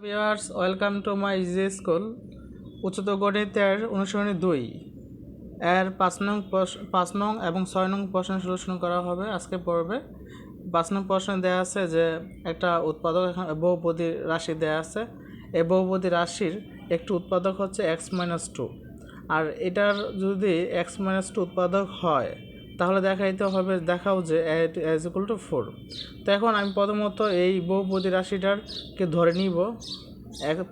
Viewers, welcome to my easy school. উচ্চতর গণিতের অনুসরণী 2 এর 5 নং এবং 6 নং প্রশ্ন সলিউশন করা হবে আজকে পর্বে। 5 নং প্রশ্নে দেওয়া আছে যে একটা উৎপাদক বহুপদী রাশি দেওয়া আছে। এই বহুপদী রাশির একটি উৎপাদক হচ্ছে x-2, আর এটার যদি x-2 উৎপাদক হয় তাহলে দেখাও যে is equal to 4। তো এখন আমি প্রথমত এই বহুপদী রাশিটারকে ধরে নিব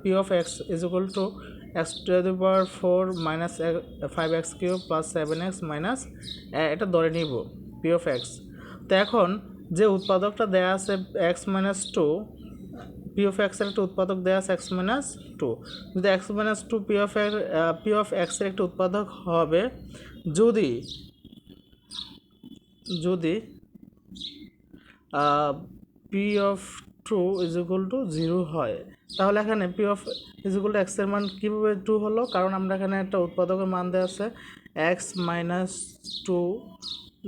p of x is equal to x to the power 4 minus 5x cube plus 7x minus এটা ধরে নিব p of x। তো এখন যে উৎপাদকটা দেয়া আছে x minus 2, p of x এর একটা উৎপাদক দেয়া আছে x minus 2, যদি x minus 2 p of x এর একটা উৎপাদক হবে যদি p of 2 is equal to 0 হয়, তাহলে এখানে p of is equal to x এর মান কীভাবে 2 হলো? কারণ আমরা এখানে একটা উৎপাদকের মান দেওয়া আছে x minus 2,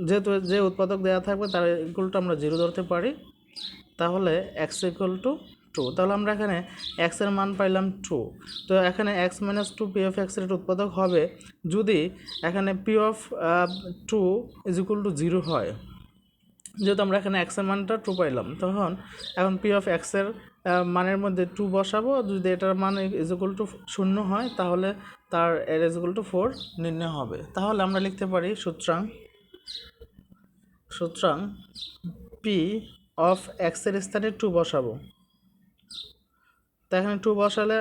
যেহেতু যে উৎপাদক দেওয়া থাকবে তার ইকুয়াল টু আমরা 0 ধরতে পারি, তাহলে x ইকুয়াল টু 2। তাহলে আমরা এখানে x এর মান পাইলাম 2। তো এখানে x minus 2 p of x এর একটা উৎপাদক হবে যদি এখানে p of 2 is equal to 0 হয়। যেহেতু আমরা এখানে x এর মানটা 2 পাইলাম, তখন এখন p of x এর মানের মধ্যে 2 বসাবো। যদি এটার মান ইজ ইকুয়াল টু 0 হয় তাহলে তার এর ইজ ইকুয়াল টু 4 নির্ণয় হবে। তাহলে আমরা লিখতে পারি সুতরাং p of x এর স্থানে 2 বসাবো। তো এখানে 2 বসালে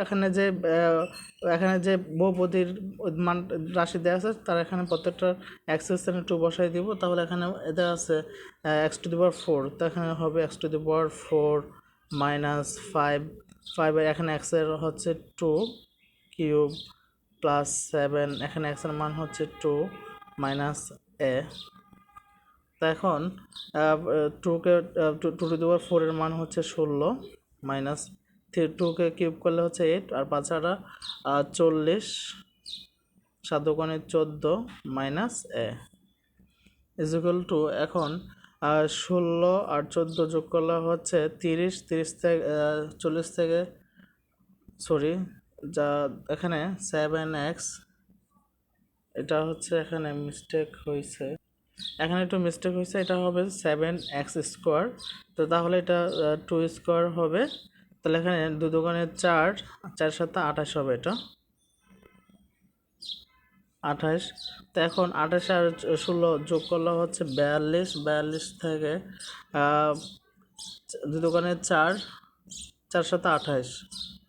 এখানে যে বহুপদীর মান রাশি দেওয়া আছে তার এখানে প্রত্যেকটা x এর স্থানে 2 বসাই দিব। তাহলে এখানে দেওয়া আছে x to the power 4, তো এখানে হবে x to the power 4 minus 5 এর এখানে x এর হচ্ছে 2 কিউব প্লাস 7, এখানে x এর মান হচ্ছে 2 মাইনাস a। তো এখন 2 to the power 4 এর মান হচ্ছে 16 মাইনাস 2কে কিউব করলে হচ্ছে 8 আর 5 আর 40, 7 দুগুণে 14 minus a is equal two এখন 16 আর 14 যোগ করলে হচ্ছে 30 থেকে 40 থেকে যা এখানে 7x, এটা হচ্ছে এখানে মিস্টেক হয়েছে, এটা হবে 7x স্কোয়ার। তো তাহলে এটা 2 স্কোয়ার হবে। তাহলে এখানে 2 দুগুণে 4, 4 7 28 হবে, এটা 28। তো এখন 28 আর 16 যোগ করলে হচ্ছে 42 থেকে 2 দুগুণে 4, 4 7 28,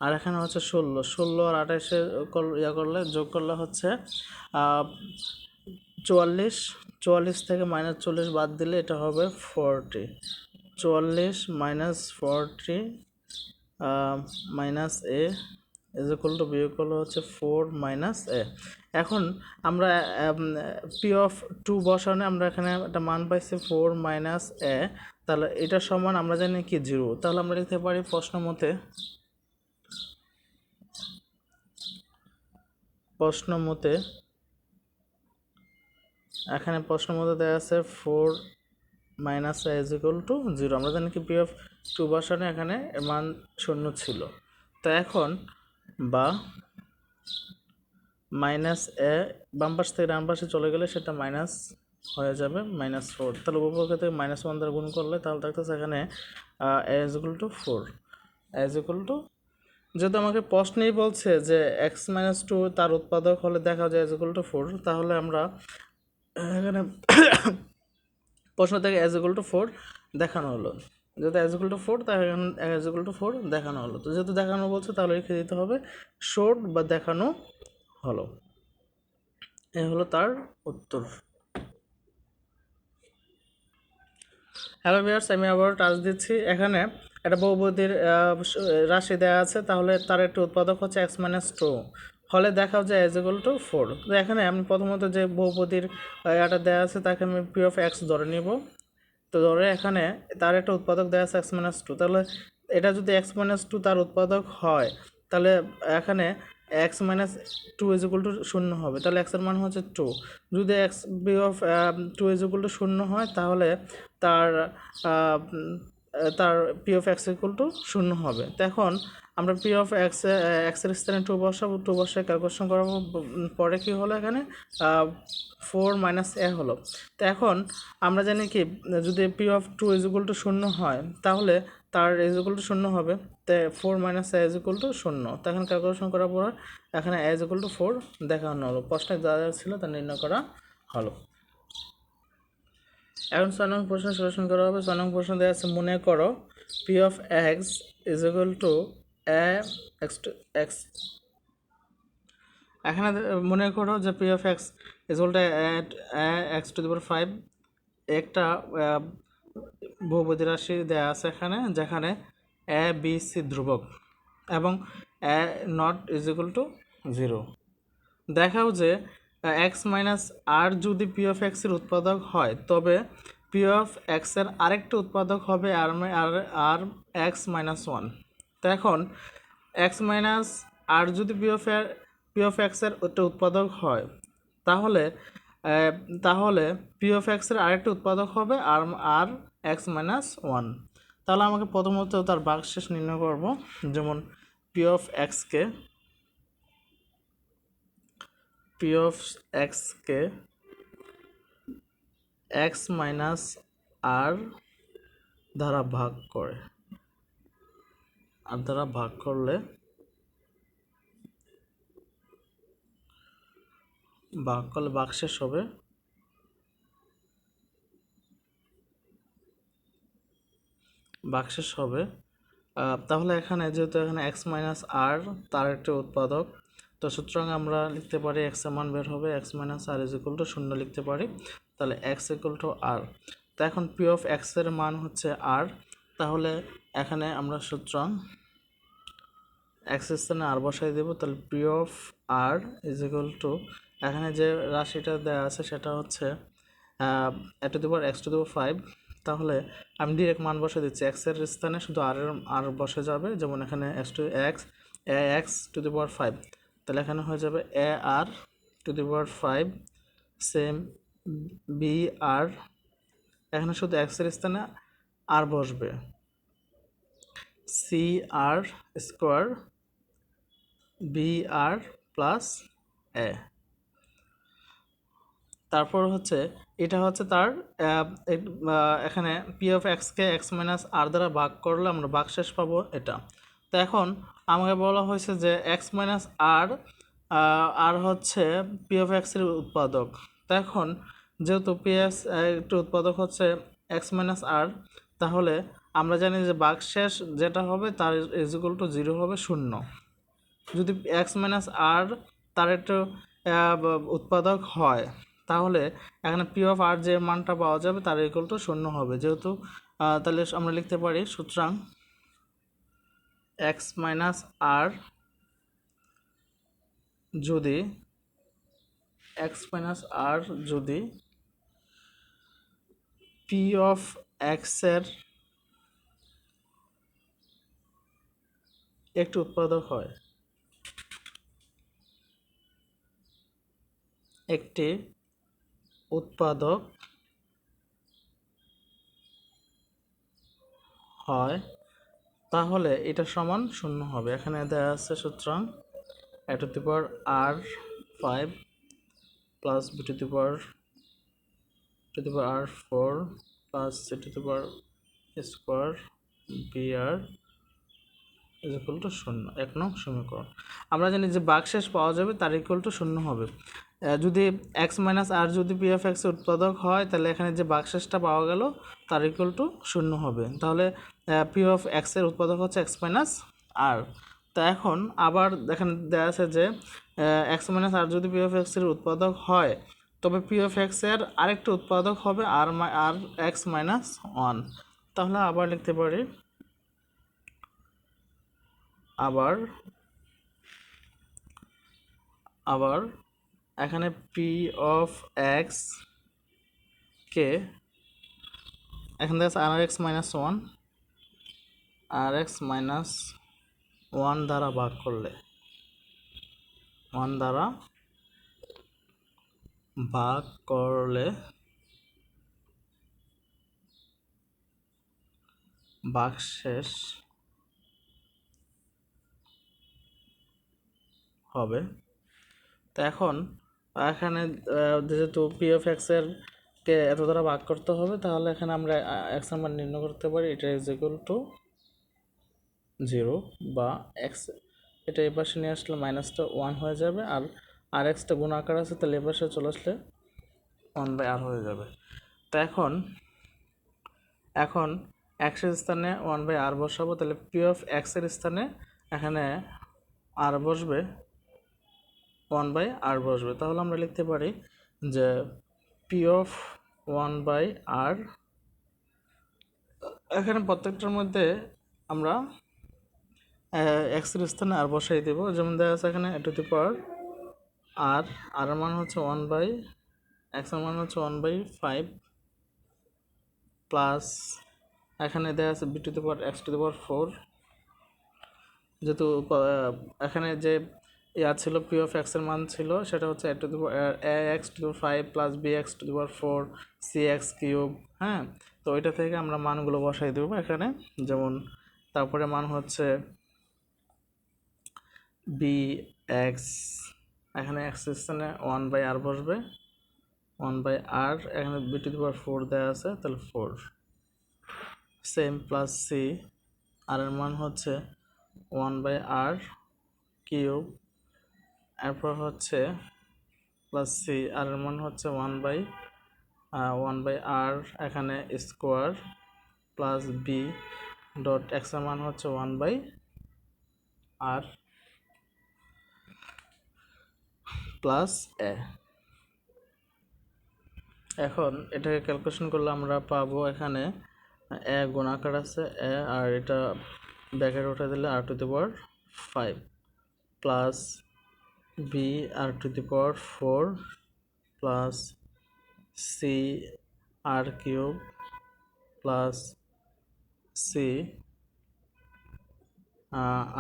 আর এখানে হচ্ছে 16 আর 28 করলে যোগ করলে হচ্ছে 44 থেকে -40 বাদ দিলে এটা হবে 40। 44 minus 40 minus a is equal two বিয়োগ করলে হচ্ছে 4 মাইনাস a। এখন আমরা p of 2 বসানো আমরা এখানে একটা মান পাইছি 4 মাইনাস a, তাহলে এটার সমান আমরা জানি কি 0। তাহলে আমরা লিখতে পারি প্রশ্ন মতে এখানে দেওয়া আছে 4 minus a is equal to 0। আমরা জানি কি p of 2 বসানো এখানে মান 0 ছিল। তো এখন বা মাইনাস a বাম পাশ থেকে ডান পাশে চলে গেলে সেটা মাইনাস হয়ে যাবে -4। তাহলে উপপক্ষ থেকে -1 দ্বারা গুণ করলে তাহলে থাকতেছে এখানে a is equal two 4। a is equal two, যেহেতু আমাকে প্রশ্নেই বলছে যে x-2 তার উৎপাদক হলে দেখা যায় a ইজ ইকুয়াল টু 4, তাহলে আমরা এখানে প্রশ্ন থেকে a ইজ ইকুয়াল টু 4 দেখানো হলো। যেহেতু a ইজ ইকুয়াল টু 4 তাই এখানে a ইজ ইকুয়াল টু 4 দেখানো হলো। তো যেহেতু দেখানো বলছে তাহলে লিখে দিতে হবে শোড বা দেখানো হলো। এ হলো তার উত্তর। হ্যালো ভিউয়ার্স, আমি আবার টাচ দিচ্ছি। এখানে একটা বহুপদীর রাশি দেওয়া আছে, তাহলে তার একটি উৎপাদক হচ্ছে x-2 হলে দেখাও যায় a ইজ ইকুয়াল টু 4। তো এখানে আমি প্রথমত যে বহুপদীর এটা দেওয়া আছে তাকে আমি p of x ধরে নিব। তো ধরে এখানে তার একটা উৎপাদক দেওয়া আছে x-2, তাহলে এটা যদি x-2 তার উৎপাদক হয় তাহলে এখানে x-2 ইজ ইকুয়াল টু 0 হবে। তাহলে x এর মান হচ্ছে 2। যদি p of 2 is equal to 0 হয় তাহলে তার p of x equal to 0 হবে। তো এখন আমরা পি অফ এক্স এক্সের স্থানে টু বসাবো, টু বসে ক্যালকুলেশন করাবো। পরে কি হলো এখানে 4 মাইনাস এ হলো। তো এখন আমরা জানি কি যদি P of two is equal to শূন্য হয় তাহলে তার ইজ ইকুয়াল টু শূন্য হবে। তো 4 minus A is equal to শূন্য। তো এখন ক্যালকুলেশন করার পর এখানে এ ইজ ইকুয়াল টু 4 দেখানো হলো, প্রশ্নে যা যা ছিল তা নির্ণয় করা হলো। এখন 6 নং প্রশ্ন সলিউশন করা হবে। 6 নং প্রশ্ন দেওয়া আছে, মনে করো p of x is equal to a x. এখানে মনে করো যে p of x is equal to x to the power 5 একটা বহুপদী রাশি দেওয়া আছে এখানে, যেখানে এ বি সি ধ্রুবক এবং এ নট ইজ ইকুয়াল টু 0। দেখাও যে এক্স মাইনাস আর যদি পি অফ এক্সের উৎপাদক হয় তবে পি অফ এক্সের আরেকটা উৎপাদক হবে আর আর এক্স মাইনাস 1। তো এখন এক্স মাইনাস আর যদি পি অফ এক্সের একটা উৎপাদক হয় তাহলে তাহলে পি অফ এক্সের আরেকটা উৎপাদক হবে আর আর এক্স মাইনাস 1। তাহলে আমাকে প্রথমত তার ভাগশেষ নির্ণয় করব। যেমন পি অফ এক্সকে পি অফ এক্সকে এক্স মাইনাস আর দ্বারা ভাগ করে, আর দ্বারা ভাগ করলে ভাগশেষ হবে তাহলে এখানে যেহেতু এখানে এক্স মাইনাস আর তার একটা উৎপাদক, তো সুতরাং আমরা লিখতে পারি এক্স এর মান বের হবে X minus R is equal to 0 লিখতে পারি। তাহলে এক্স ইকুয়াল টু আর। তো এখন পি অফ এক্স এর মান হচ্ছে আর, তাহলে এখানে আমরা সুতরাং এক্স স্থানে আর বসাই দেবো। তাহলে p of r is equal to, এখানে যে রাশিটা দেওয়া আছে সেটা হচ্ছে a to the power x to the power 5। তাহলে আমি ডিরেক্ট মান বসে দিচ্ছি, এক্সের স্থানে শুধু আর বসে যাবে। যেমন এখানে এক্স টু দি পাওয়ার 5, তাহলে এখানে হয়ে যাবে a r to the power 5 same b r, এখানে শুধু এক্সের স্থানে আর বসবে c r square b r plus a. তারপর হচ্ছে এটা হচ্ছে তার এখানে পি অফ এক্সকে এক্স মাইনাস আর দ্বারা ভাগ করলে আমরা ভাগশেষ পাবো এটা। তো এখন আমাকে বলা হয়েছে যে এক্স মাইনাস আর আর হচ্ছে পি অফ এক্সের উৎপাদক। তো এখন যেহেতু পি এক্স একটি উৎপাদক হচ্ছে এক্স মাইনাস আর, তাহলে আমরা জানি যে ভাগশেষ যেটা হবে তার ইজ ইকুয়াল টু 0 হবে, 0। যদি এক্স মাইনাস আর তার একটু উৎপাদক হয় তাহলে এখানে পি অফ আর যে মানটা পাওয়া যাবে তার ইকুয়াল টু 0 হবে। যেহেতু তাহলে আমরা লিখতে পারি সুতরাং এক্স মাইনাস আর যদি পি অফ এক্সের একটি উৎপাদক হয়, একটি উৎপাদক হয় তাহলে এটা সমান 0 হবে। এখানে দেওয়া আছে সুতরাং a to the power r 5 plus b to the power r 4 plus c to the power square b r is equal to 0। 1 নং সমীকরণ। আমরা জানি যে ভাগশেষ পাওয়া যাবে তার ইকুয়াল টু 0 হবে। যদি এক্স মাইনাস আর যদি পি অফ এক্স উৎপাদক হয় তাহলে এখানে যে ভাগশেষটা পাওয়া গেল তার ইকুয়াল টু 0 হবে। তাহলে পি অফ এক্সের উৎপাদক হচ্ছে এক্স মাইনাস আর। তা এখন আবার এখানে দেওয়া আছে যে এক্স মাইনাস আর যদি পি অফ এক্সের উৎপাদক হয় তবে পি অফ এক্সের আরেকটা উৎপাদক হবে আর এক্স মাইনাস 1। তাহলে আবার লিখতে পারি আবার এখানে পি অফ এক্স কে এখান থেকে আর এক্স মাইনাস 1 আর এক্স মাইনাস 1 দ্বারা ভাগ করলে ভাগশেষ হবে। তো এখন এখানে যেহেতু পি অফ এক্স এর কে এত দ্বারা ভাগ করতে হবে, তাহলে এখানে আমরা এক্স এর মান নির্ণয় করতে পারি। এটা ইজ ইকুয়াল টু 0 বা এক্স, এটা এই পাশে নিয়ে আসলে মাইনাসটা 1 হয়ে যাবে, আর এক্সটা গুণ আকার আছে, তাহলে এ পাশে চলে আসলে 1/r হয়ে যাবে। তো এখন এক্সের স্থানে 1/r বসাবো, তাহলে পি অফ এক্সের স্থানে এখানে আর বসবে, 1/r বসবে। তাহলে আমরা লিখতে পারি যে পি অফ 1/r, এখানে প্রত্যেকটার মধ্যে আমরা এক্সের স্থানে আর বসাই দেবো। যেমন দেখা আছে এখানে টু দি পাওয়ার আর, আর এর মান হচ্ছে 1/, এক্স এর মান হচ্ছে 1/5 প্লাস এখানে দেওয়া আছে b to the power x to the power 4, যেহেতু এখানে যে ছিল পি অফ এক্স এর মান ছিল সেটা হচ্ছে a to the power a x to the power 5 plus b x to the power 4 c x cube. হ্যাঁ, তো ওইটা থেকে আমরা মানগুলো বসাই দেবো এখানে। যেমন তারপরে মান হচ্ছে বি এক্স, এখানে এক্স স্থানে 1/r বসবে, 1/r, এখানে বি টু দি পাওয়ার 4 দেওয়া আছে, তাহলে 4 সেম প্লাস সি, আর এর মান হচ্ছে 1/r কিউব, এরপর হচ্ছে প্লাস সি, আর এর মান হচ্ছে 1/r এখানে square plus B dot X এর মান হচ্ছে 1/r প্লাস এ। এখন এটাকে ক্যালকুলেশন করলে আমরা পাবো এখানে এ গুণাকার আছে এ, আর এটা ব্যাকেট উঠে দিলে r to the power 5 plus b r to the power 4 plus c r cube plus c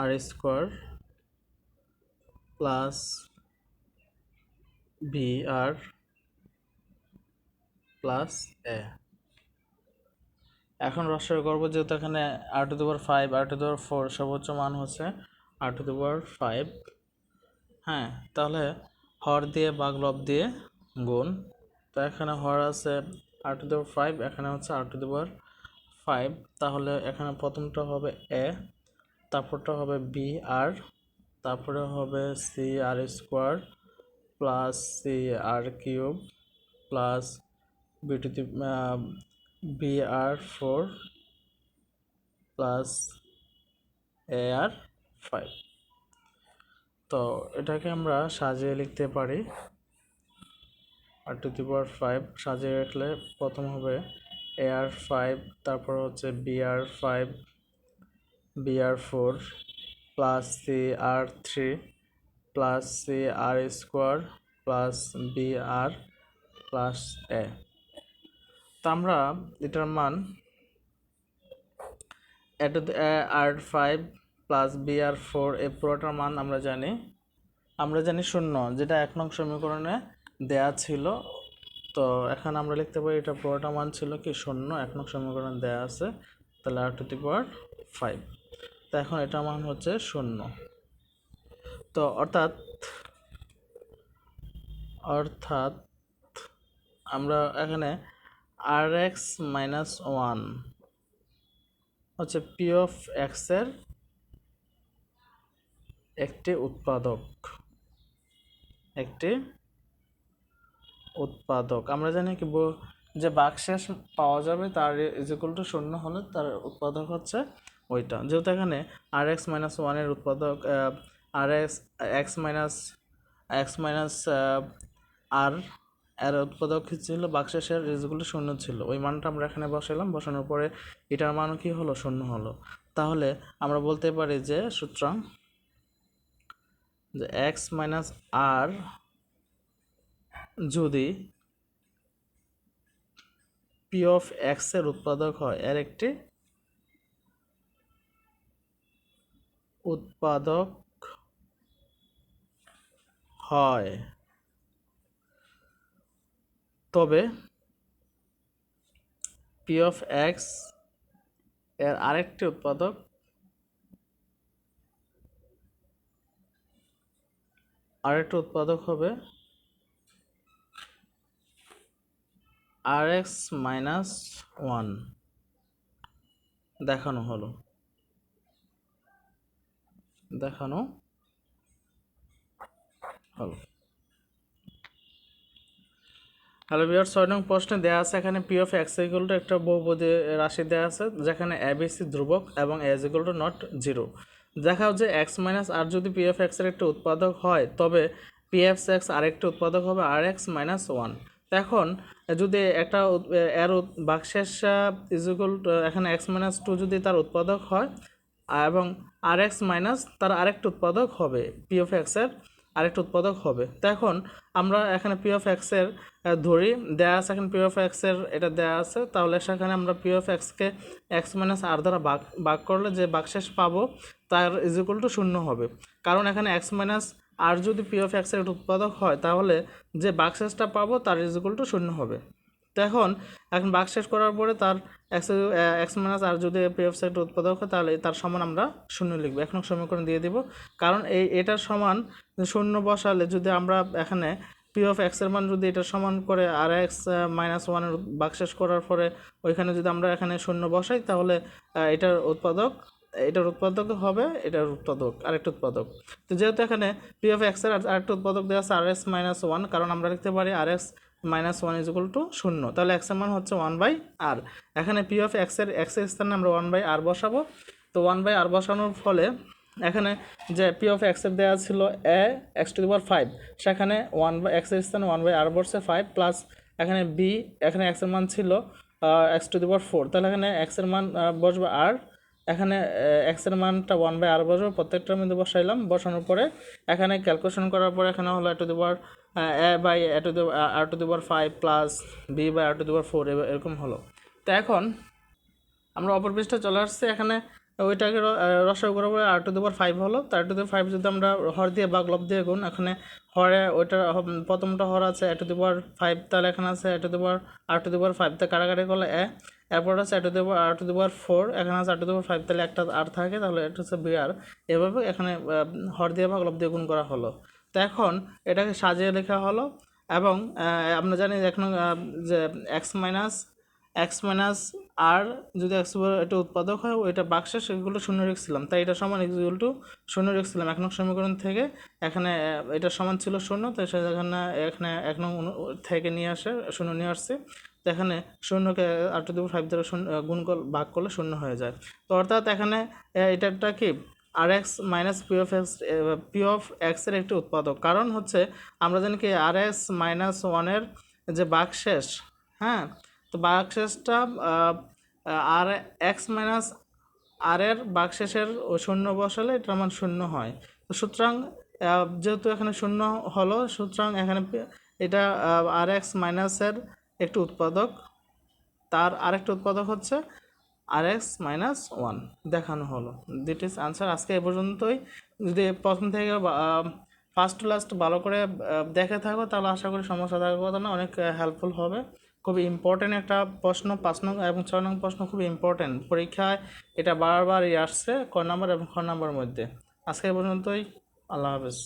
r square plus b r plus a. এখন রসায়ন করব, যেহেতু এখানে আর to the power 5 R to the power 4 সর্বোচ্চ মান হচ্ছে আর টু দি পাওয়ার 5। হ্যাঁ, তাহলে হর দিয়ে ভাগ লব দিয়ে গুণ। তো এখানে হর আছে আর টু দি পাওয়ার 5, এখানে হচ্ছে আর টু দি পাওয়ার 5, তাহলে এখানে প্রথমটা হবে এ, তারপরটা হবে বি আর, তারপরে হবে c r square plus c r cube plus b to the b r 4 plus a r 5। তো এটাকে আমরা সাজিয়ে লিখতে পারি, আর টু দি পাওয়ার 5 সাজিয়ে রাখলে প্রথম হবে এ আর 5, তারপর হচ্ছে b r 5, b r 4 plus c r 3 plus c r square plus b r plus a. তা আমরা এটার মান a to the r 5 plus b r 4 এই পুরোটার মান আমরা জানি 0, যেটা 1 নং সমীকরণে দেয়া ছিল। তো এখন আমরা লিখতে পারি এটা পুরোটা মান ছিল কি 0, 1 নং সমীকরণে দেয়া আছে, তাহলে আর টু দি পাওয়ার 5। তো এখন এটা মান হচ্ছে 0। তো অর্থাৎ আমরা এখানে আর এক্স মাইনাস 1 হচ্ছে পি অফ এক্স এর একটি উৎপাদক আমরা জানি কি যে ভাগশেষ পাওয়া যাবে তার ইজ ইকুয়াল টু 0 হলে তার উৎপাদক হচ্ছে ওইটা। যেহেতু এখানে আর এক্স মাইনাস 1 এর উৎপাদক আর এক্স মাইনাস আর এর উৎপাদক ছিল ভাগশেষের ইজ ইকুয়াল টু 0 ছিল, ওই মানটা আমরা এখানে বসালাম, বসানোর পরে এটার মানও কি হলো 0 হলো। তাহলে আমরা বলতে পারি যে সুতরাং যে এক্স মাইনাস আর যদি পি অফ এক্স এর উৎপাদক হয়, এর একটি উৎপাদক হয়, তবে পি অফ এক্স এর আরেকটি উৎপাদক আরেকটা উৎপাদক হবে rx মাইনাস 1 দেখানো হলো। হ্যালো ভিউয়ার্স, 6 নং প্রশ্নে দেওয়া আছে এখানে p of x equal to একটা বহুপদী রাশি দেওয়া আছে যেখানে এ বি সি ধ্রুবক এবং a is equal to not zero. দেখাও যে এক্স মাইনাস আর যদি পি অফ এক্সের একটা উৎপাদক হয় তবে পি এফ এক্স আরেকটা উৎপাদক হবে আর এক্স মাইনাস ওয়ান। এখন যদি একটা এর বাকশেষ ইজ ইকুয়াল টু এখানে এক্স মাইনাস টু যদি তার উৎপাদক হয় এবং আর এক্স মাইনাস তার আরেকটা উৎপাদক হবে পি অফ এক্সের আরেকটা উৎপাদক হবে। তো এখন আমরা এখানে পি অফ এক্সের ধরি দেয়া আছে, এখানে পি অফ এক্সের এটা দেয়া আছে, তাহলে সেখানে আমরা পি অফ এক্সকে এক্স মাইনাস আর দ্বারা ভাগ করলে যে ভাগশেষ পাবো তার ইজ ইকুয়াল টু শূন্য হবে। কারণ এখানে এক্স মাইনাস আর যদি পি অফ এক্সের একটা উৎপাদক হয় তাহলে যে ভাগশেষটা পাবো তার ইজ ইকুয়াল টু শূন্য হবে। তো এখন ভাগশেষ করার পরে তার এক্স মাইনাস আর যদি পি অফ একটা উৎপাদক হয় তাহলে তার সমান আমরা শূন্য লিখবো। এখন সমীকরণ দিয়ে দিব, কারণ এটার সমান শূন্য বসালে যদি আমরা এখানে পি অফ এক্সের মান যদি এটার সমান করে আর এক্স মাইনাস ওয়ানের ভাগশেষ করার পরে ওইখানে যদি আমরা এখানে শূন্য বসাই তাহলে এটার উৎপাদক হবে আরেকটা উৎপাদক। তো যেহেতু এখানে পি অফ এক্সের আরেকটা উৎপাদক দেওয়া আছে আর এক্স মাইনাস ওয়ান, কারণ আমরা লিখতে পারি আর x minus one is equal to শূন্য, তাহলে এক্সের মান হচ্ছে ওয়ান বাই আর। এখানে পি অফ এক্সের স্থানে আমরা ওয়ান বাই আর বসাবো। তো ওয়ান বাই আর বসানোর ফলে এখানে যে পি অফ এক্সের দেওয়া ছিল এ এক্স টু দি পাওয়ার 5, সেখানে ওয়ান বাই এক্সের স্থানে ওয়ান বাই আর বসছে 5 প্লাস এখানে বি, এখানে এক্সের মান ছিল এক্স টু দি পাওয়ার 4, তাহলে এখানে এক্সের মান বসবে আর, এখানে এক্সের মানটা ওয়ান বাই আর বসবে, প্রত্যেকটার মধ্যে বসাইলাম। বসানোর পরে এখানে ক্যালকুলেশন করার পরে এখানে হলো to the power a by a to the r to the power 5 plus b by r to the power 4 এরকম হলো। তো এখন আমরা অপর পৃষ্ঠে চলে আসছি, এখানে ওইটাকে রসায়ু করার পরে আর টু দি পাওয়ার 5 হলো। তার টু দি পাওয়ার 5 যদি আমরা হর দিয়ে বা লব দিয়ে গুণ, এখানে হরে ওইটা প্রথমটা হর আছে এ টু দি পাওয়ার 5, তাহলে এখানে আছে এ to the power R to the power 5, তা কাটাকাটি করলে এ, এরপর আছে এ to the power R to the power 4, এখানে আছে আর টু দি পাওয়ার 5, তাহলে একটা আর থাকে, তাহলে এটা হচ্ছে বি আর। এভাবে এখানে হর দিয়ে বা লব দিয়ে গুণ করা হলো। তো এখন এটাকে সাজিয়ে লেখা হলো এবং আমরা জানি এখন যে এক্স মাইনাস আর যদি এক্স এটা উৎপাদক হয় ওইটা বাক্সে সেগুলো শূন্য রেখেছিলাম, তাই এটা সমান এক্স ইকুয়াল টু শূন্য রেখেছিলাম এক নং সমীকরণ থেকে। এখানে এটা সমান ছিল শূন্য, তো এখানে এক নং থেকে নিয়ে আসে শূন্য নিয়ে আসছে। তো এখানে শূন্যকে আর টু দি পাওয়ার 5 দ্বারা ভাগ করলে শূন্য হয়ে যায়। তো অর্থাৎ এখানে এটা কি আর এক্স মাইনাস পি অফ এক্সের একটি উৎপাদক। কারণ হচ্ছে আমরা জানি কি আর এক্স মাইনাস ওয়ানের যে ভাগশেষ, হ্যাঁ, তো ভাগশেষটা আর এক্স মাইনাস আর এর ভাগশেষের শূন্য বসালে এটার মান শূন্য হয়। তো সুতরাং যেহেতু এখানে শূন্য হলো, সুতরাং এখানে এটা আর এক্স মাইনাসের একটি উৎপাদক, তার আরেকটা উৎপাদক হচ্ছে আর এক্স মাইনাস ওয়ান দেখানো হলো। দিট ইজ আনসার। আজকে এ পর্যন্তই। যদি প্রথম থেকে ফার্স্ট টু লাস্ট ভালো করে দেখে থাকো তাহলে আশা করি সমস্যা থাকার কথা না, অনেক হেল্পফুল হবে। খুবই ইম্পর্টেন্ট একটা প্রশ্ন, 5 নং এবং 6 নং প্রশ্ন খুবই ইম্পর্টেন্ট, পরীক্ষায় এটা বারবারই আসছে ক নাম্বার এবং খ নাম্বার মধ্যে। আজকে এ পর্যন্তই, আল্লাহ হাফেজ।